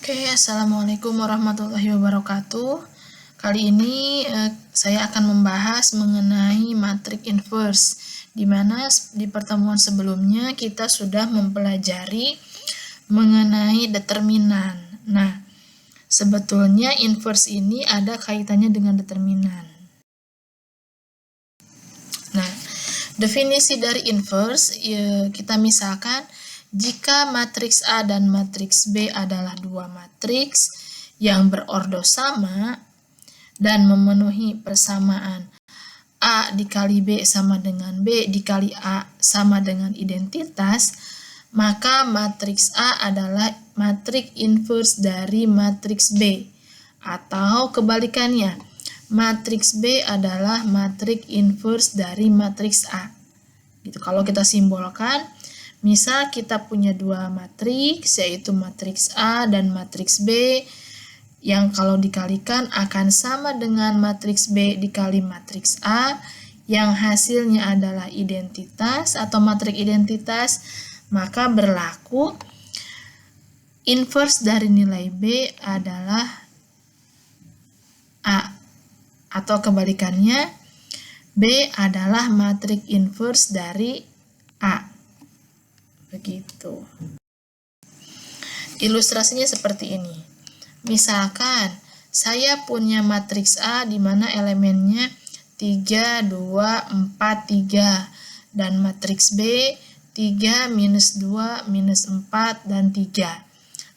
Oke, Assalamualaikum warahmatullahi wabarakatuh. Kali ini saya akan membahas mengenai matrik inverse, di mana di pertemuan sebelumnya kita sudah mempelajari mengenai determinan. Nah, sebetulnya inverse ini ada kaitannya dengan determinan. Nah, definisi dari inverse, kita misalkan jika matriks A dan matriks B adalah dua matriks yang berordo sama dan memenuhi persamaan A dikali B sama dengan B dikali A sama dengan identitas, maka matriks A adalah matriks inverse dari matriks B, atau kebalikannya, matriks B adalah matriks inverse dari matriks A. Gitu. Kalau kita simbolkan, misal kita punya dua matriks, yaitu matriks A dan matriks B, yang kalau dikalikan akan sama dengan matriks B dikali matriks A, yang hasilnya adalah identitas atau matriks identitas, maka berlaku inverse dari nilai B adalah A, atau kebalikannya, B adalah matriks inverse dari A. Begitu. Ilustrasinya seperti ini. Misalkan saya punya matriks A di mana elemennya 3, 2, 4, 3 dan matriks B 3, -2, -4 dan 3.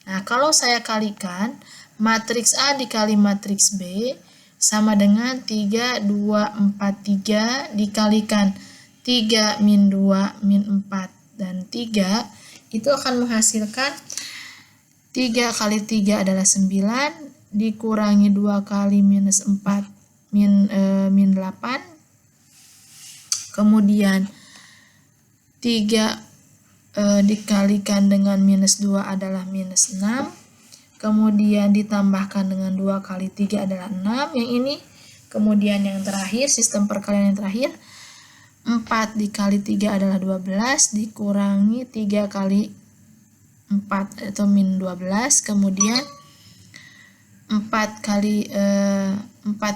Nah, kalau saya kalikan matriks A dikali matriks B sama dengan 3, 2, 4, 3 dikalikan 3, -2, -4 dan 3, itu akan menghasilkan 3 kali 3 adalah 9, dikurangi 2 kali -4, -8, kemudian 3 dikalikan dengan -2 adalah -6, kemudian ditambahkan dengan 2 kali 3 adalah 6, yang ini, kemudian yang terakhir, sistem perkalian yang terakhir, 4 dikali 3 adalah 12, dikurangi 3 kali 4 atau -12, kemudian 4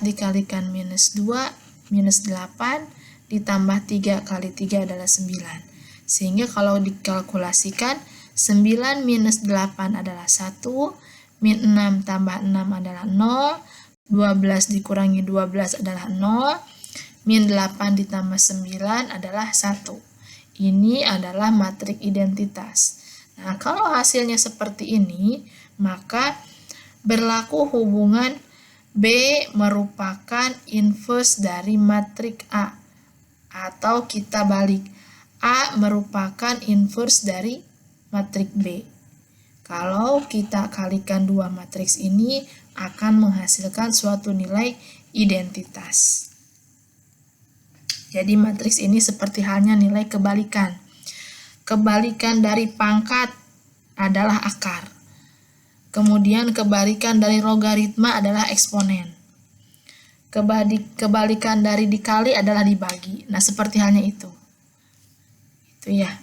dikalikan -2, -8, ditambah 3 kali 3 adalah 9. Sehingga kalau dikalkulasikan, 9 minus 8 adalah 1, -6 tambah 6 adalah 0, 12 dikurangi 12 adalah 0, -8 ditambah 9 adalah 1. Ini adalah matriks identitas. Nah, kalau hasilnya seperti ini, maka berlaku hubungan B merupakan inverse dari matriks A. Atau kita balik, A merupakan inverse dari matriks B. Kalau kita kalikan dua matriks ini, akan menghasilkan suatu nilai identitas. Jadi matriks ini seperti halnya nilai kebalikan. Kebalikan dari pangkat adalah akar. Kemudian kebalikan dari logaritma adalah eksponen. Kebalikan dari dikali adalah dibagi. Nah, seperti halnya itu. Itu ya.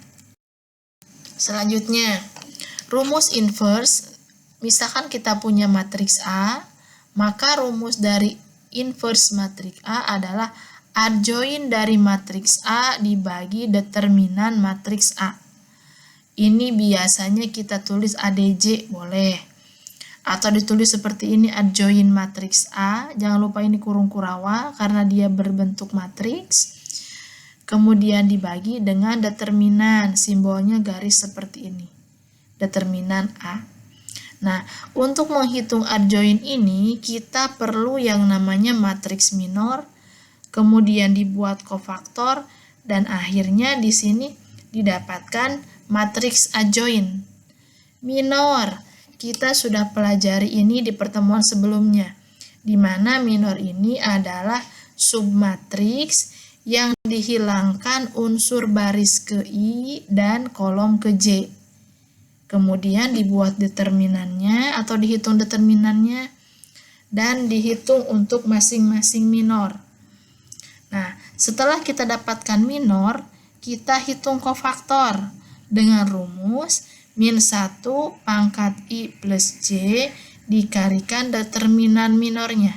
Selanjutnya, rumus inverse. Misalkan kita punya matriks A, maka rumus dari inverse matriks A adalah adjoin dari matriks A dibagi determinan matriks A. Ini biasanya kita tulis ADJ boleh. Atau ditulis seperti ini, adjoin matriks A. Jangan lupa ini kurung kurawa karena dia berbentuk matriks. Kemudian dibagi dengan determinan, simbolnya garis seperti ini. Determinan A. Nah, untuk menghitung adjoin ini, kita perlu yang namanya matriks minor, kemudian dibuat kofaktor, dan akhirnya di sini didapatkan matriks adjoin. Minor, kita sudah pelajari ini di pertemuan sebelumnya, di mana minor ini adalah submatriks yang dihilangkan unsur baris ke I dan kolom ke J. Kemudian dibuat determinannya atau dihitung determinannya dan dihitung untuk masing-masing minor. Nah, setelah kita dapatkan minor, kita hitung kofaktor dengan rumus min 1 pangkat I plus J dikalikan determinan minornya.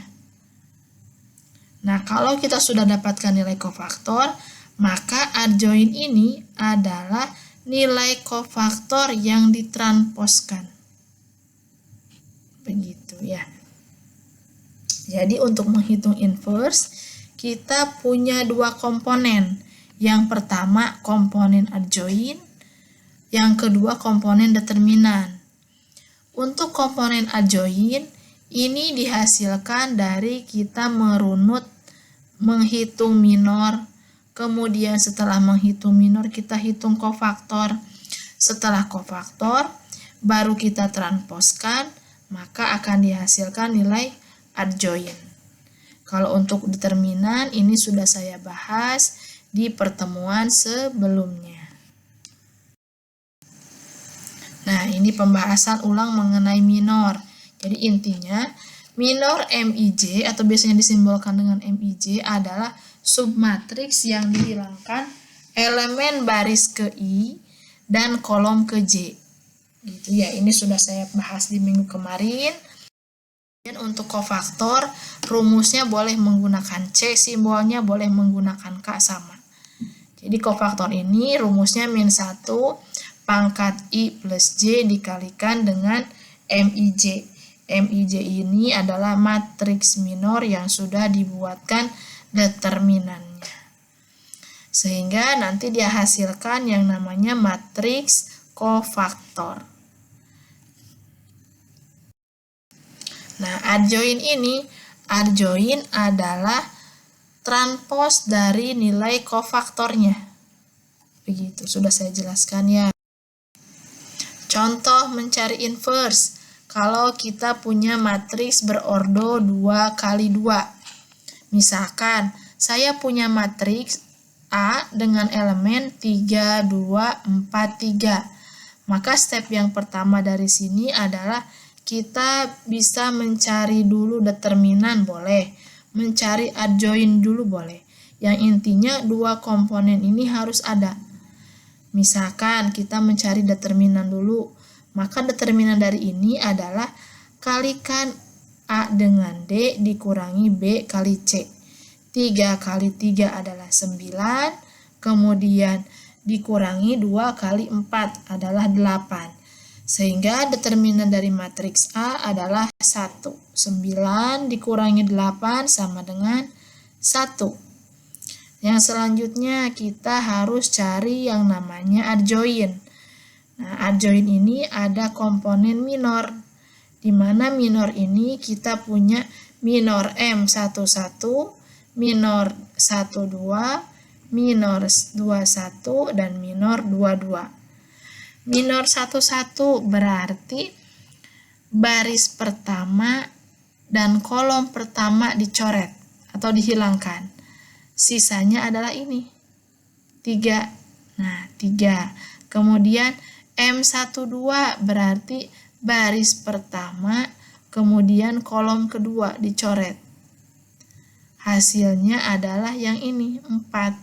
Nah, kalau kita sudah dapatkan nilai kofaktor, maka adjoin ini adalah nilai kofaktor yang ditransposkan. Begitu ya. Jadi untuk menghitung inverse, kita punya dua komponen. Yang pertama komponen adjoin, yang kedua komponen determinan. Untuk komponen adjoin, ini dihasilkan dari kita merunut, menghitung minor, kemudian setelah menghitung minor kita hitung kofaktor. Setelah kofaktor, baru kita transposkan, maka akan dihasilkan nilai adjoin. Kalau untuk determinan, ini sudah saya bahas di pertemuan sebelumnya. Nah, ini pembahasan ulang mengenai minor. Jadi intinya, minor MIJ atau biasanya disimbolkan dengan MIJ adalah submatriks yang dihilangkan elemen baris ke I dan kolom ke J. Gitu ya, ini sudah saya bahas di minggu kemarin. Dan untuk kofaktor, rumusnya boleh menggunakan C, simbolnya boleh menggunakan K sama. Jadi kofaktor ini rumusnya min 1 pangkat I plus J dikalikan dengan MIJ. MIJ ini adalah matriks minor yang sudah dibuatkan determinannya. Sehingga nanti dihasilkan yang namanya matriks kofaktor. Nah, adjoin ini, adjoin adalah transpos dari nilai kofaktornya. Begitu, sudah saya jelaskan ya. Contoh mencari inverse. Kalau kita punya matriks berordo 2 kali 2. Misalkan, saya punya matriks A dengan elemen 3, 2, 4, 3. Maka step yang pertama dari sini adalah kita bisa mencari dulu determinan boleh, mencari adjoin dulu boleh. Yang intinya dua komponen ini harus ada. Misalkan kita mencari determinan dulu, maka determinan dari ini adalah kalikan A dengan D dikurangi B kali C. 3 kali 3 adalah 9, kemudian dikurangi 2 kali 4 adalah 8. Sehingga determinan dari matriks A adalah 1. 9 dikurangi 8 sama dengan 1. Yang selanjutnya kita harus cari yang namanya adjoin. Nah, adjoin ini ada komponen minor. Di mana minor ini kita punya minor M11, minor 12, minor 21, dan minor 22. Minor 11 berarti baris pertama dan kolom pertama dicoret atau dihilangkan. Sisanya adalah ini, 3. Nah, 3. Kemudian M12 berarti baris pertama, kemudian kolom kedua dicoret. Hasilnya adalah yang ini, 4.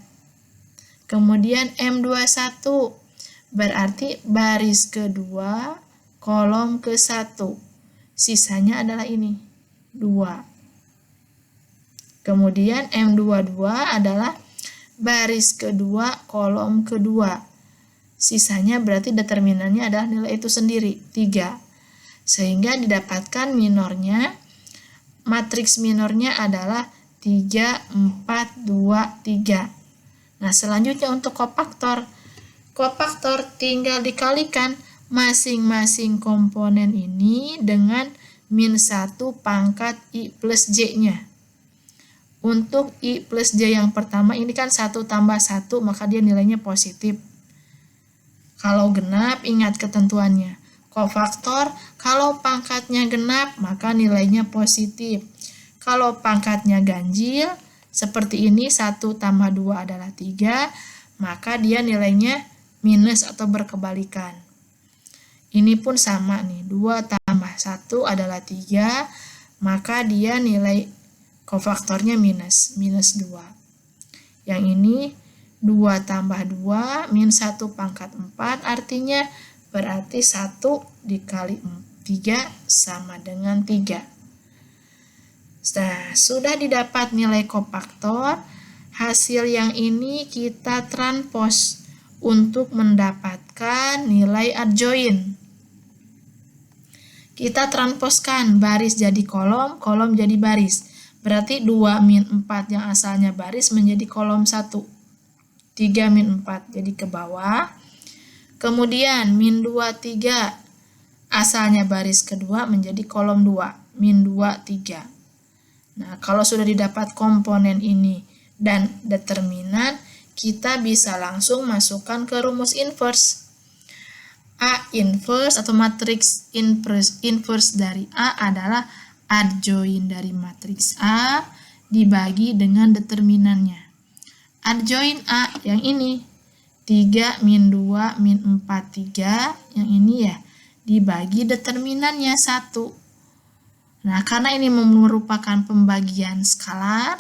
Kemudian M21 berarti baris kedua, kolom ke-1. Sisanya adalah ini, 2. Kemudian M22 adalah baris kedua, kolom kedua. Sisanya berarti determinannya adalah nilai itu sendiri, 3. Sehingga didapatkan minornya, matriks minornya adalah 3, 4, 2, 3. Nah, selanjutnya untuk kofaktor. Kofaktor tinggal dikalikan masing-masing komponen ini dengan min 1 pangkat I plus J-nya. Untuk I plus J yang pertama ini kan 1 tambah 1, maka dia nilainya positif. Kalau genap, ingat ketentuannya. Kofaktor, kalau pangkatnya genap, maka nilainya positif. Kalau pangkatnya ganjil, seperti ini 1 tambah 2 adalah 3, maka dia nilainya minus atau berkebalikan. Ini pun sama nih, 2 tambah 1 adalah 3, maka dia nilai kofaktornya minus 2. Yang ini 2 tambah 2 min 1 pangkat 4 artinya berarti 1 dikali 3 sama dengan 3. Nah, sudah didapat nilai kofaktor, hasil yang ini kita transpose untuk mendapatkan nilai adjoin. Kita transposkan baris jadi kolom, kolom jadi baris. Berarti 2 min 4 yang asalnya baris menjadi kolom 1. 3 min 4 jadi ke bawah. Kemudian min 2, 3 asalnya baris kedua menjadi kolom 2. Min 2, 3. Nah, kalau sudah didapat komponen ini dan determinan, kita bisa langsung masukkan ke rumus inverse. A inverse atau matriks inverse dari A adalah adjoin dari matriks A dibagi dengan determinannya. Adjoin A yang ini 3 min 2 min 4 3 yang ini ya dibagi determinannya 1. Nah, karena ini merupakan pembagian skalar,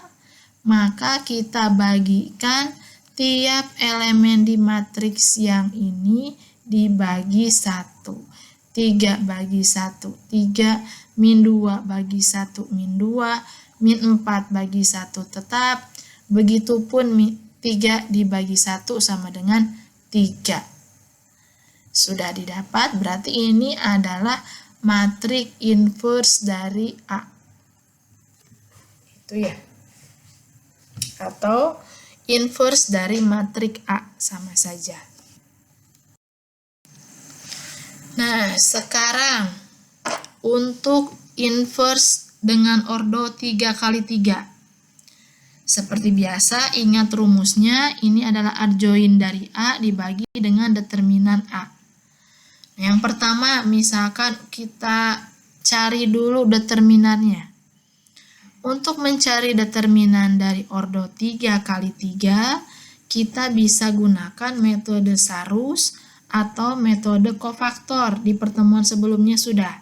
maka kita bagikan tiap elemen di matriks yang ini dibagi 1. 3 bagi 1, 3 min 2 bagi 1, min 2, min 4 bagi 1 tetap. Begitupun 3 dibagi 1 sama dengan 3. Sudah didapat, berarti ini adalah matriks inverse dari A. Itu ya. Atau inverse dari matriks A, sama saja. Nah, sekarang untuk inverse dengan ordo 3 kali 3. Seperti biasa, ingat rumusnya, ini adalah adjoin dari A dibagi dengan determinan A. Yang pertama, misalkan kita cari dulu determinannya. Untuk mencari determinan dari ordo 3 kali 3, kita bisa gunakan metode Sarus atau metode kofaktor. Di pertemuan sebelumnya sudah.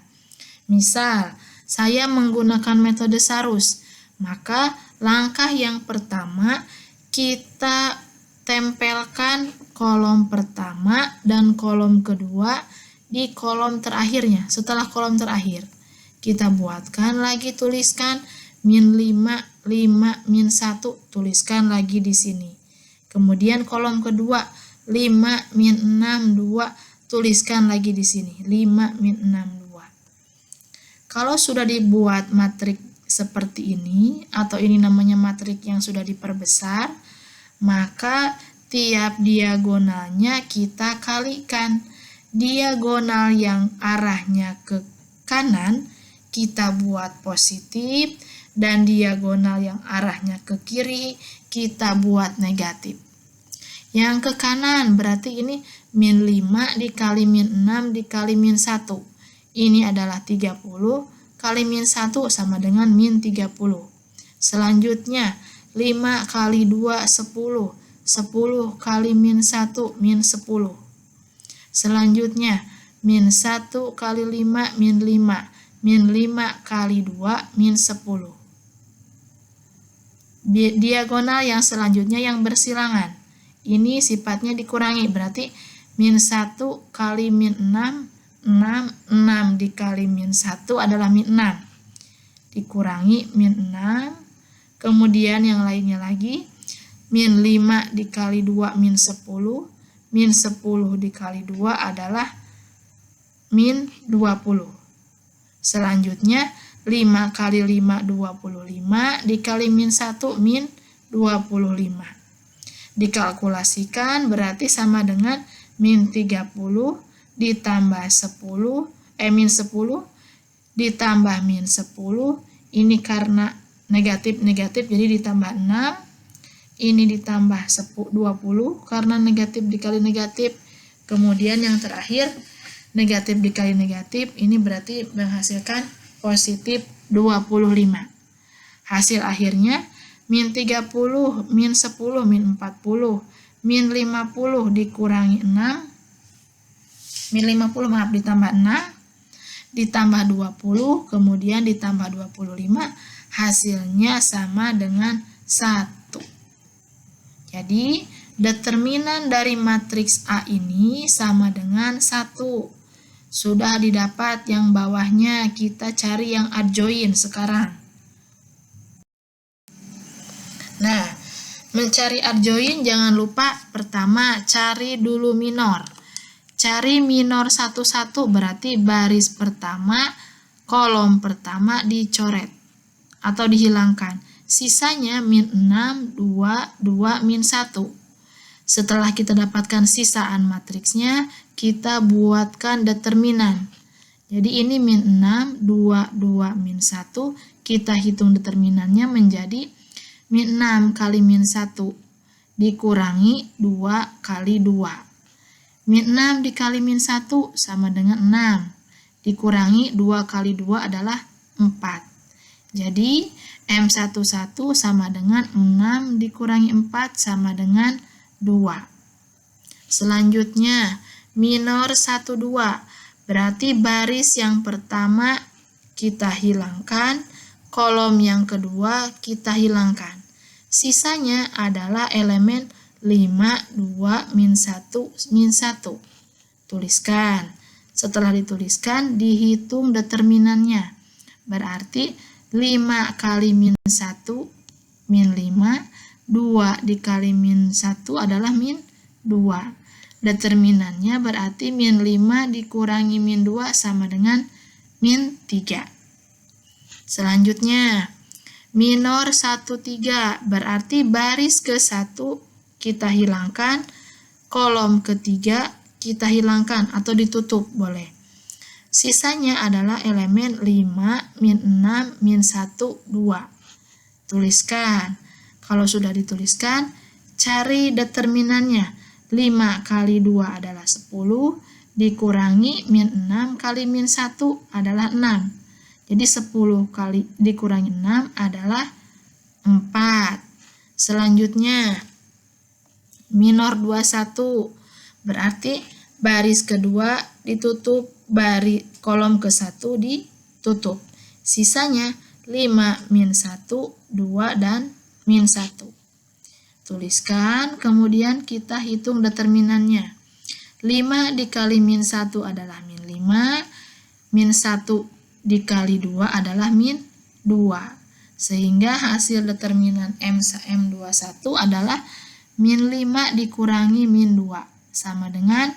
Misal, saya menggunakan metode Sarus, maka langkah yang pertama kita tempelkan kolom pertama dan kolom kedua di kolom terakhirnya. Setelah kolom terakhir, kita buatkan lagi, tuliskan min 5, 5, min 1, tuliskan lagi di sini. Kemudian kolom kedua, 5, min 6, 2, tuliskan lagi di sini. 5, min 6, 2. Kalau sudah dibuat matriks seperti ini, atau ini namanya matriks yang sudah diperbesar, maka tiap diagonalnya kita kalikan. Diagonal yang arahnya ke kanan kita buat positif, dan diagonal yang arahnya ke kiri kita buat negatif. Yang ke kanan berarti ini min 5 dikali min 6 dikali min 1. Ini adalah 30 kali min 1 sama dengan min 30. Selanjutnya 5 kali 2 10. 10 kali min 1 min 10. Selanjutnya min 1 kali 5 min 5. Min 5 kali 2 min 10. Diagonal yang selanjutnya yang bersilangan. Ini sifatnya dikurangi, berarti min 1 kali min 6, 6, 6 dikali min 1 adalah min 6. Dikurangi min 6, kemudian yang lainnya lagi, min 5 dikali 2 min 10, min 10 dikali 2 adalah min 20. Selanjutnya 5 kali 5 25 dikali min 1 min 25. Dikalkulasikan berarti sama dengan min 30 ditambah 10, min 10 ditambah min 10. Ini karena negatif-negatif jadi ditambah 6. Ini ditambah 20 karena negatif dikali negatif. Kemudian yang terakhir negatif dikali negatif, ini berarti menghasilkan positif 25. Hasil akhirnya min 30, min 10, min 40, min 50 dikurangi 6, min 50 maaf ditambah 6, ditambah 20, kemudian ditambah 25, hasilnya sama dengan 1. Jadi Determinan dari matriks A ini sama dengan 1. Sudah didapat yang bawahnya, kita cari yang adjoin sekarang. Nah, mencari adjoin jangan lupa pertama cari dulu minor. Cari minor satu-satu berarti baris pertama, kolom pertama dicoret atau dihilangkan. Sisanya min 6, 2, 2, min 1. Setelah kita dapatkan sisaan matriksnya, kita buatkan determinan. Jadi ini min 6, 2, 2, min 1. Kita hitung determinannya menjadi min 6 kali min 1 dikurangi 2 kali 2. Min 6 dikali min 1 sama dengan 6. Dikurangi 2 kali 2 adalah 4. Jadi M11 sama dengan 6 dikurangi 4 sama dengan 2. Selanjutnya minor 1, 2. Berarti baris yang pertama kita hilangkan, kolom yang kedua kita hilangkan. Sisanya adalah elemen 5, 2, min 1, min 1. Tuliskan. Setelah dituliskan, dihitung determinannya. Berarti 5 kali min 1, min 5. 2 dikali min 1 adalah min 2. Determinannya berarti min 5 dikurangi min 2 sama dengan min 3. Selanjutnya, minor 1, 3. Berarti baris ke-1 kita hilangkan, kolom ketiga kita hilangkan atau ditutup boleh. Sisanya adalah elemen 5, min 6, min 1, 2. Tuliskan. Kalau sudah dituliskan, cari determinannya. 5 kali 2 adalah 10, dikurangi min 6 kali min 1 adalah 6. Jadi 10 kali dikurangi 6 adalah 4. Selanjutnya, minor 21. Berarti baris kedua ditutup, baris kolom ke-1 ditutup. Sisanya 5, min 1, 2, dan min 1. Tuliskan, kemudian kita hitung determinannya. 5 dikali min 1 adalah min 5, min 1 dikali 2 adalah min 2. Sehingga hasil determinan M21 adalah min 5 dikurangi min 2, sama dengan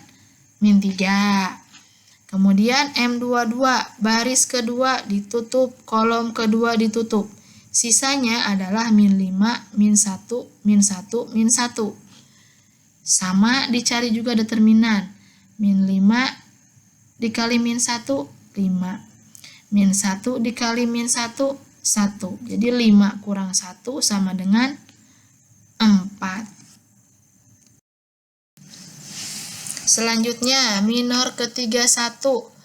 min 3. Kemudian M22, baris kedua ditutup, kolom kedua ditutup. Sisanya adalah min 5, min 1, min 1, min 1. Sama dicari juga determinan. Min 5 dikali min 1, 5. Min 1 dikali min 1, 1. Jadi 5 kurang 1 sama dengan 4. Selanjutnya, minor ketiga 1.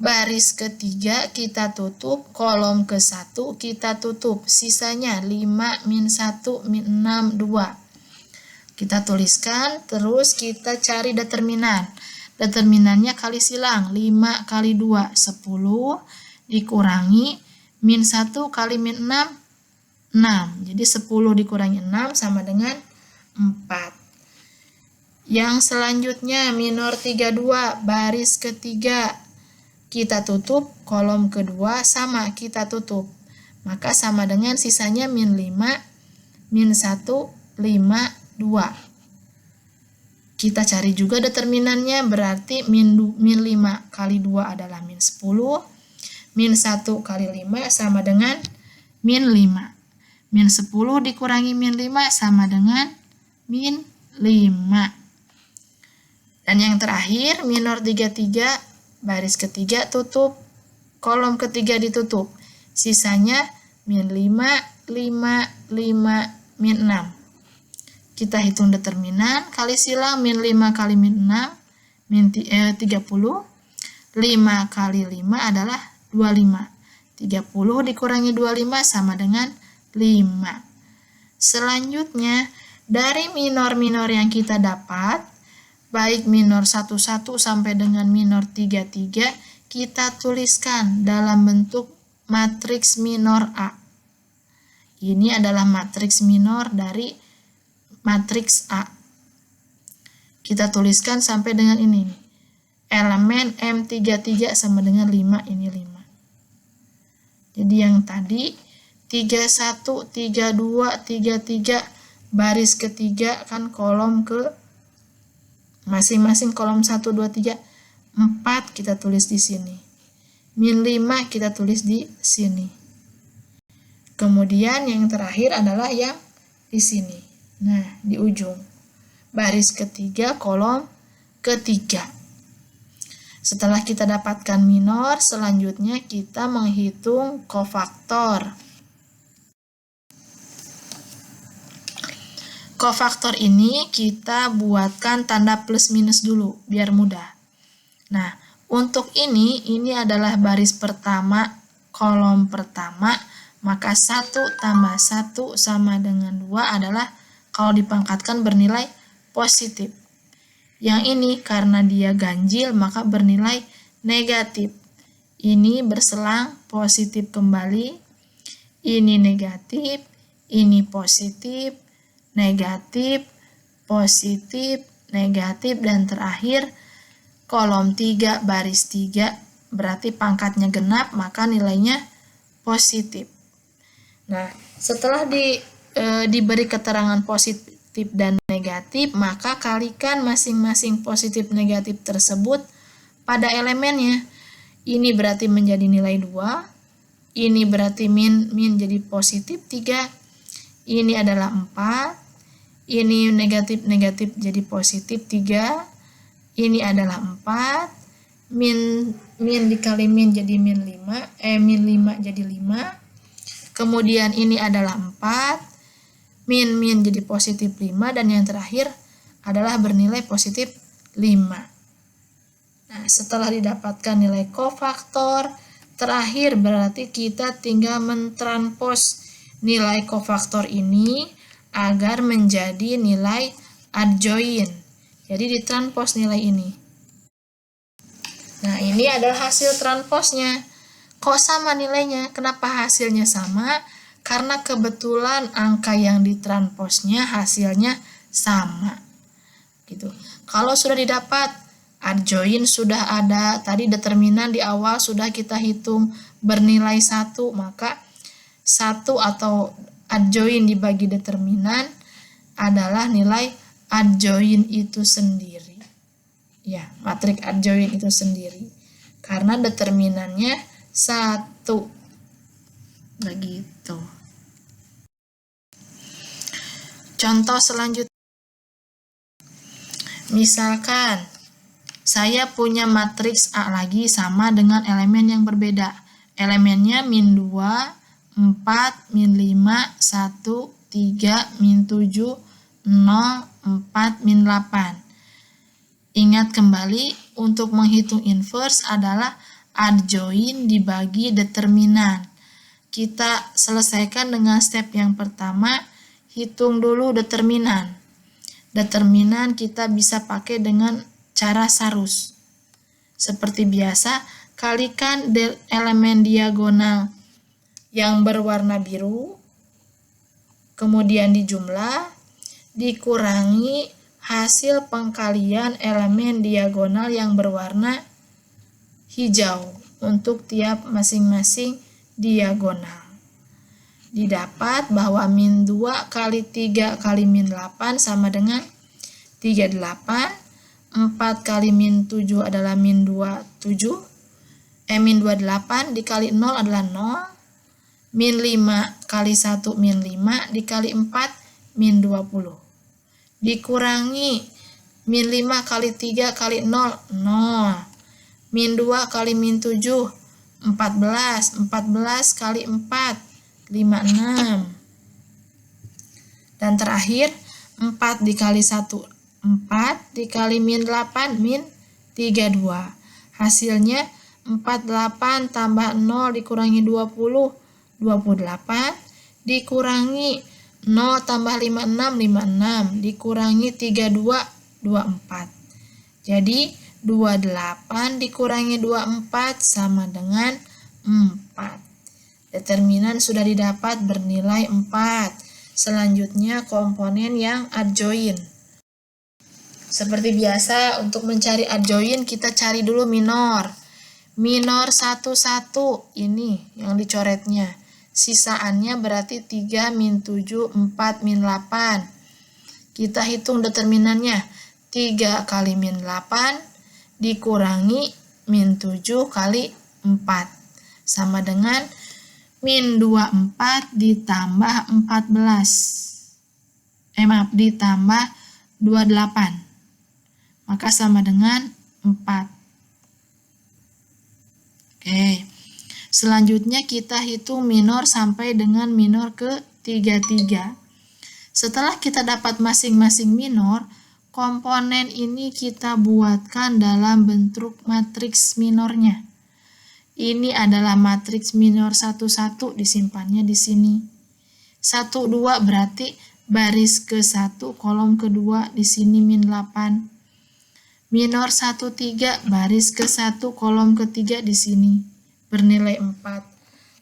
Baris ketiga kita tutup, kolom ke-1 kita tutup. Sisanya 5, min 1, min 6, 2. Kita tuliskan, terus kita cari determinan. Determinannya kali silang, 5 kali 2, 10, dikurangi min 1 kali min 6, 6. Jadi 10 dikurangi 6 sama dengan 4. Yang selanjutnya minor 32, baris ketiga kita tutup, kolom kedua sama kita tutup. Maka sama dengan sisanya min 5, min 1, 5, 2. Kita cari juga determinannya, berarti min 5 kali 2 adalah min 10. Min 1 kali 5 sama dengan min 5. Min 10 dikurangi min 5 sama dengan min 5. Dan yang terakhir, minor 33, baris ketiga tutup, kolom ketiga ditutup. Sisanya min 5, 5, 5, min 6. Kita hitung determinan, kali silang min 5 kali min 6, min 30. 5 kali 5 adalah 25. 30 dikurangi 25 sama dengan 5. Selanjutnya, dari minor-minor yang kita dapat, baik minor 11 sampai dengan minor 33, kita tuliskan dalam bentuk matriks minor A. Ini adalah matriks minor dari matriks A. kita tuliskan sampai dengan ini. Elemen M33 sama dengan 5, ini 5. Jadi yang tadi 31, 32, 33 baris ketiga kan kolom ke masing-masing kolom 1, 2, 3, 4 kita tulis di sini. Min 5 kita tulis di sini. Kemudian yang terakhir adalah yang di sini. Nah, di ujung. Baris ketiga kolom ketiga. Setelah kita dapatkan minor, selanjutnya kita menghitung kofaktor. Kofaktor ini kita buatkan tanda plus minus dulu, biar mudah. Nah, untuk ini adalah baris pertama, kolom pertama, maka 1 tambah 1 sama dengan 2 adalah kalau dipangkatkan bernilai positif. Yang ini karena dia ganjil maka bernilai negatif. Ini berselang positif kembali, ini negatif, ini positif, negatif, positif, negatif, dan terakhir kolom 3 baris 3 berarti pangkatnya genap maka nilainya positif. Nah, setelah diberi keterangan positif dan negatif, maka kalikan masing-masing positif negatif tersebut pada elemennya. Ini berarti menjadi nilai 2, ini berarti min jadi positif 3, ini adalah 4, ini negatif jadi positif 3, ini adalah 4, min dikali min jadi min 5, min 5 jadi 5, kemudian ini adalah 4, min jadi positif 5, dan yang terakhir adalah bernilai positif 5. Nah, setelah didapatkan nilai kofaktor, terakhir berarti kita tinggal mentranspos nilai kofaktor ini agar menjadi nilai adjoin. Jadi ditranspos nilai ini. Nah, ini adalah hasil transposnya. Kok sama nilainya? Kenapa hasilnya sama? Karena kebetulan angka yang ditransposnya hasilnya sama. Gitu. Kalau sudah didapat adjoin sudah ada, tadi determinan di awal sudah kita hitung bernilai 1, maka 1 atau adjoin dibagi determinan adalah nilai adjoin itu sendiri. Ya, matriks adjoin itu sendiri. Karena determinannya 1. Begitu. Contoh selanjutnya. Misalkan saya punya matriks A lagi sama dengan elemen yang berbeda. Elemennya min 2, 4, min 5, 1, 3, min 7, 0, 4, min 8. Ingat kembali, untuk menghitung inverse adalah adjoin dibagi determinan. Kita selesaikan dengan step yang pertama, hitung dulu determinan. Determinan kita bisa pakai dengan cara sarus. Seperti biasa, kalikan elemen diagonal yang berwarna biru, kemudian dijumlah, dikurangi hasil pengkalian elemen diagonal yang berwarna hijau untuk tiap masing-masing diagonal. Didapat bahwa min 2 kali 3 kali min 8 sama dengan 38, 4 kali min 7 adalah min 27, min 28 dikali 0 adalah 0, min 5 kali 1 min 5 dikali 4 min 20. Dikurangi min 5 kali 3 kali 0, 0. Min 2 kali min 7, 14. 14 kali 4, 56. Dan terakhir, 4 dikali 1, 4 dikali min 8, min 32. Hasilnya 48 tambah 0 dikurangi 20, 28. Dikurangi 0 tambah 56, 56. Dikurangi 32, 24. Jadi 28 dikurangi 24 sama dengan 4. Determinan sudah didapat bernilai 4. Selanjutnya komponen yang adjoin. Seperti biasa, untuk mencari adjoin kita cari dulu minor. Minor 1, 1, ini yang dicoretnya. Sisaannya berarti 3 min 7, 4 min 8. Kita hitung determinannya. 3 kali min 8 dikurangi min 7 kali 4. Sama dengan min 24 ditambah 14. Ditambah 28. Maka sama dengan 4. Oke. Selanjutnya kita hitung minor sampai dengan minor ke 33. Setelah kita dapat masing-masing minor, komponen ini kita buatkan dalam bentuk matriks minornya. Ini adalah matriks minor 1, 1, disimpannya di sini. 1, 2 berarti baris ke-1, kolom kedua di sini min 8. Minor 1, 3, baris ke-1, kolom ketiga di sini bernilai 4.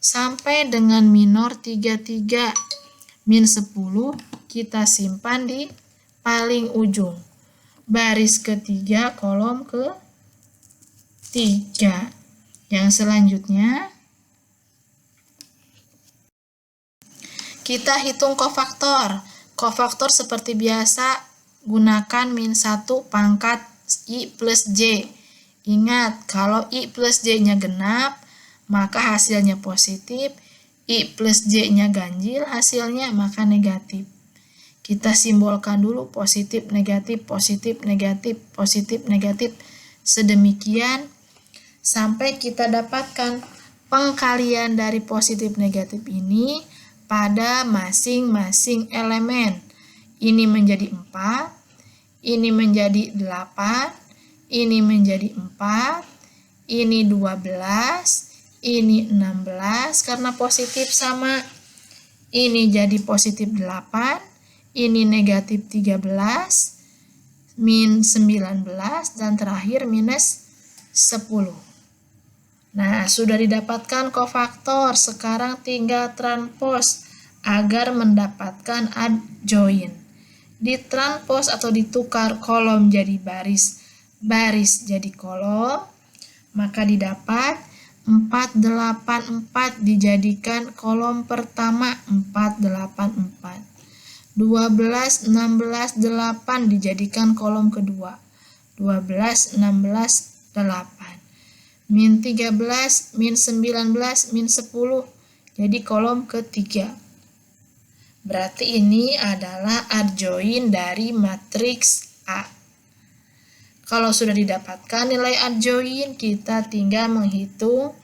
Sampai dengan minor 3, 3, min 10 kita simpan di paling ujung. Baris ketiga, kolom ke-3. Yang selanjutnya kita hitung kofaktor. Kofaktor seperti biasa gunakan min 1 pangkat I plus J. Ingat, kalau I plus J-nya genap, maka hasilnya positif. I plus J-nya ganjil, hasilnya maka negatif. Kita simbolkan dulu positif, negatif, positif, negatif, positif, negatif. Sedemikian sampai kita dapatkan pengkalian dari positif negatif ini pada masing-masing elemen. Ini menjadi 4, ini menjadi 8, ini menjadi 4, ini 12, ini 16 karena positif sama. Ini jadi positif 8, ini negatif 13, min 19, dan terakhir minus 10. Nah, sudah didapatkan kofaktor, sekarang tinggal transpose agar mendapatkan adjoin. Ditranspose atau ditukar kolom jadi baris, baris jadi kolom, maka didapat 484 dijadikan kolom pertama 484. 12, 16, 8 dijadikan kolom kedua 12, 16, 8. Min 13, min 19, min 10 jadi kolom ketiga. Berarti ini adalah adjoin dari matriks A. Kalau sudah didapatkan nilai adjoin, kita tinggal menghitung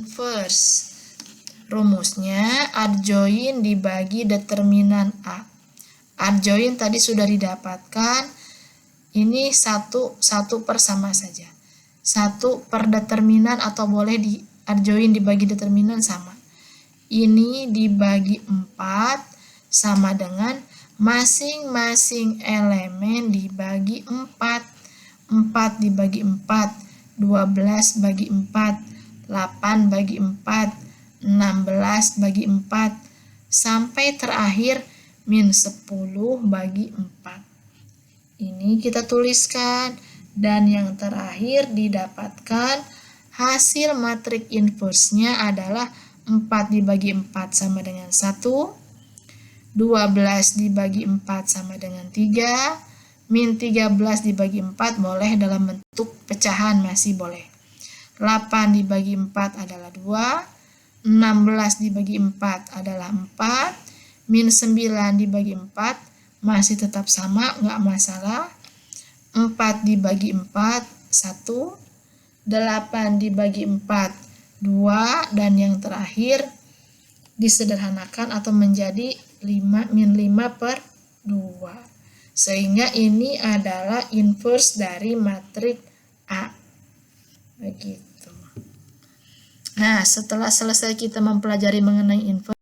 inverse. Rumusnya adjoin dibagi determinan A. Adjoin tadi sudah didapatkan. Ini satu per sama saja. 1 per determinan atau boleh di adjoin dibagi determinan sama. Ini dibagi 4 sama dengan masing-masing elemen dibagi 4. 4 dibagi 4, 12 bagi 4, 8 bagi 4, 16 bagi 4, sampai terakhir min 10 bagi 4. Ini kita tuliskan, dan yang terakhir didapatkan hasil matriks inverse-nya adalah 4 dibagi 4 sama dengan 1, 12 dibagi 4 sama dengan 3, min 13 dibagi 4 boleh dalam bentuk pecahan, masih boleh. 8 dibagi 4 adalah 2, 16 dibagi 4 adalah 4, min 9 dibagi 4 masih tetap sama, nggak masalah. 4 dibagi 4, 1, 8 dibagi 4, 2, dan yang terakhir disederhanakan atau menjadi 5 min 5 per 2. Sehingga ini adalah inverse dari matriks A. Begitu. Nah, setelah selesai kita mempelajari mengenai inverse,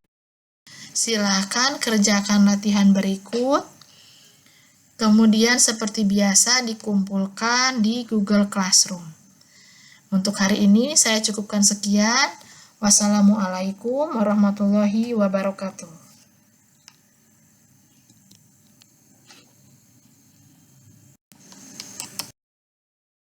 silakan kerjakan latihan berikut. Kemudian seperti biasa dikumpulkan di Google Classroom. Untuk hari ini saya cukupkan sekian. Wassalamualaikum warahmatullahi wabarakatuh.